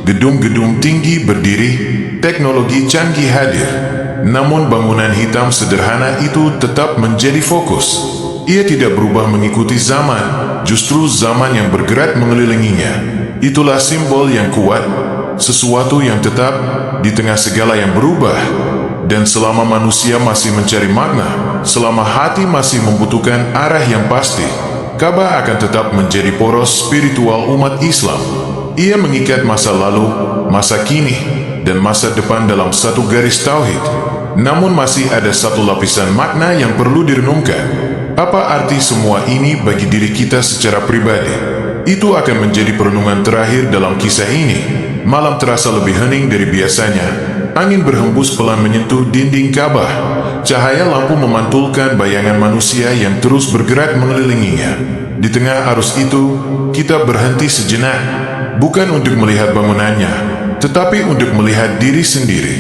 S1: gedung-gedung tinggi berdiri, teknologi canggih hadir. Namun bangunan hitam sederhana itu tetap menjadi fokus. Ia tidak berubah mengikuti zaman, justru zaman yang bergerak mengelilinginya. Itulah simbol yang kuat, sesuatu yang tetap di tengah segala yang berubah. Dan selama manusia masih mencari makna, selama hati masih membutuhkan arah yang pasti, Ka'bah akan tetap menjadi poros spiritual umat Islam. Ia mengikat masa lalu, masa kini, dan masa depan dalam satu garis tauhid. Namun masih ada satu lapisan makna yang perlu direnungkan. Apa arti semua ini bagi diri kita secara pribadi? Itu akan menjadi perenungan terakhir dalam kisah ini. Malam terasa lebih hening dari biasanya. Angin berhembus pelan menyentuh dinding Ka'bah. Cahaya lampu memantulkan bayangan manusia yang terus bergerak mengelilinginya. Di tengah arus itu, kita berhenti sejenak. Bukan untuk melihat bangunannya, tetapi untuk melihat diri sendiri.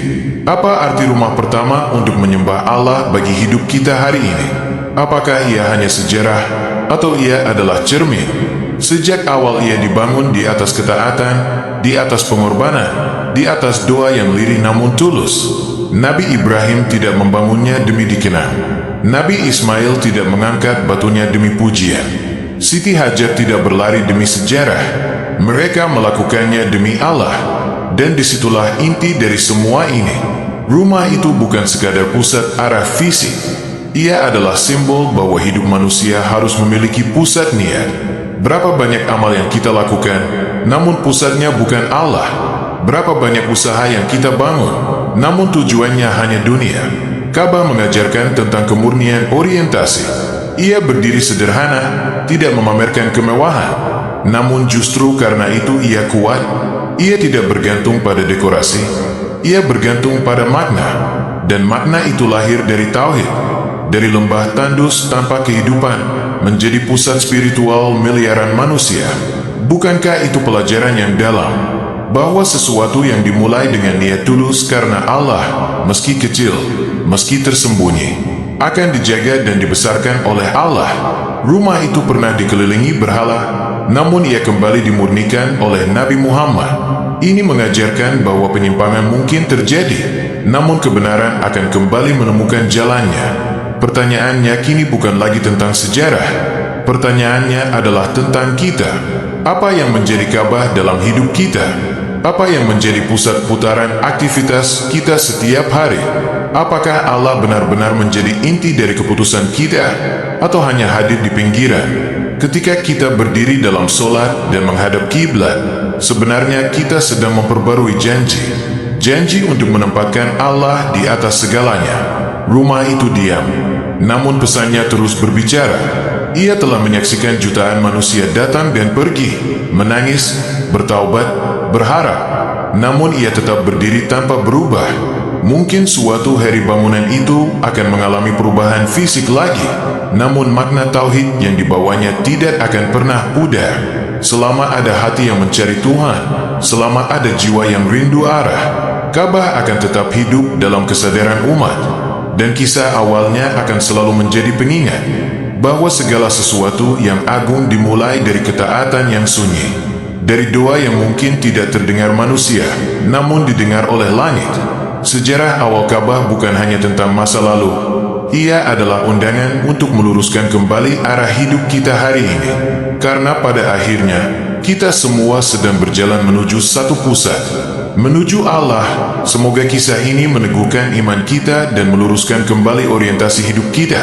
S1: Apa arti rumah pertama untuk menyembah Allah bagi hidup kita hari ini? Apakah ia hanya sejarah, atau ia adalah cermin? Sejak awal ia dibangun di atas ketaatan, di atas pengorbanan, di atas doa yang lirih namun tulus. Nabi Ibrahim tidak membangunnya demi dikenang. Nabi Ismail tidak mengangkat batunya demi pujian. Siti Hajar tidak berlari demi sejarah. Mereka melakukannya demi Allah. Dan disitulah inti dari semua ini. Rumah itu bukan sekadar pusat arah fisik. Ia adalah simbol bahwa hidup manusia harus memiliki pusat niat. Berapa banyak amal yang kita lakukan, namun pusatnya bukan Allah. Berapa banyak usaha yang kita bangun, namun tujuannya hanya dunia. Ka'bah mengajarkan tentang kemurnian orientasi. Ia berdiri sederhana, tidak memamerkan kemewahan. Namun justru karena itu ia kuat. Ia tidak bergantung pada dekorasi. Ia bergantung pada makna. Dan makna itu lahir dari tauhid. Dari lembah tandus tanpa kehidupan menjadi pusat spiritual miliaran manusia. Bukankah itu pelajaran yang dalam? Bahwa sesuatu yang dimulai dengan niat tulus karena Allah, meski kecil, meski tersembunyi, akan dijaga dan dibesarkan oleh Allah. Rumah itu pernah dikelilingi berhala, namun ia kembali dimurnikan oleh Nabi Muhammad. Ini mengajarkan bahwa penyimpangan mungkin terjadi, namun kebenaran akan kembali menemukan jalannya. Pertanyaannya kini bukan lagi tentang sejarah. Pertanyaannya adalah tentang kita. Apa yang menjadi Ka'bah dalam hidup kita? Apa yang menjadi pusat putaran aktivitas kita setiap hari? Apakah Allah benar-benar menjadi inti dari keputusan kita? Atau hanya hadir di pinggiran? Ketika kita berdiri dalam sholat dan menghadap kiblat, sebenarnya kita sedang memperbarui janji. Janji untuk menempatkan Allah di atas segalanya. Rumah itu diam, namun pesannya terus berbicara. Ia telah menyaksikan jutaan manusia datang dan pergi, menangis, bertaubat, berharap. Namun ia tetap berdiri tanpa berubah. Mungkin suatu hari bangunan itu akan mengalami perubahan fisik lagi, namun makna tauhid yang dibawanya tidak akan pernah pudar. Selama ada hati yang mencari Tuhan, selama ada jiwa yang rindu arah, Ka'bah akan tetap hidup dalam kesadaran umat. Dan kisah awalnya akan selalu menjadi pengingat bahwa segala sesuatu yang agung dimulai dari ketaatan yang sunyi, dari doa yang mungkin tidak terdengar manusia, namun didengar oleh langit. Sejarah awal Ka'bah bukan hanya tentang masa lalu. Ia adalah undangan untuk meluruskan kembali arah hidup kita hari ini. Karena pada akhirnya, kita semua sedang berjalan menuju satu pusat, menuju Allah. Semoga kisah ini meneguhkan iman kita dan meluruskan kembali orientasi hidup kita.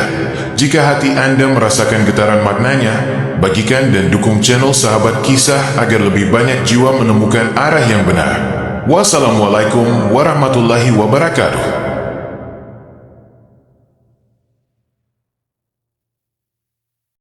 S1: Jika hati Anda merasakan getaran maknanya, bagikan dan dukung channel Sahabat Kisah agar lebih banyak jiwa menemukan arah yang benar. Wassalamualaikum warahmatullahi wabarakatuh.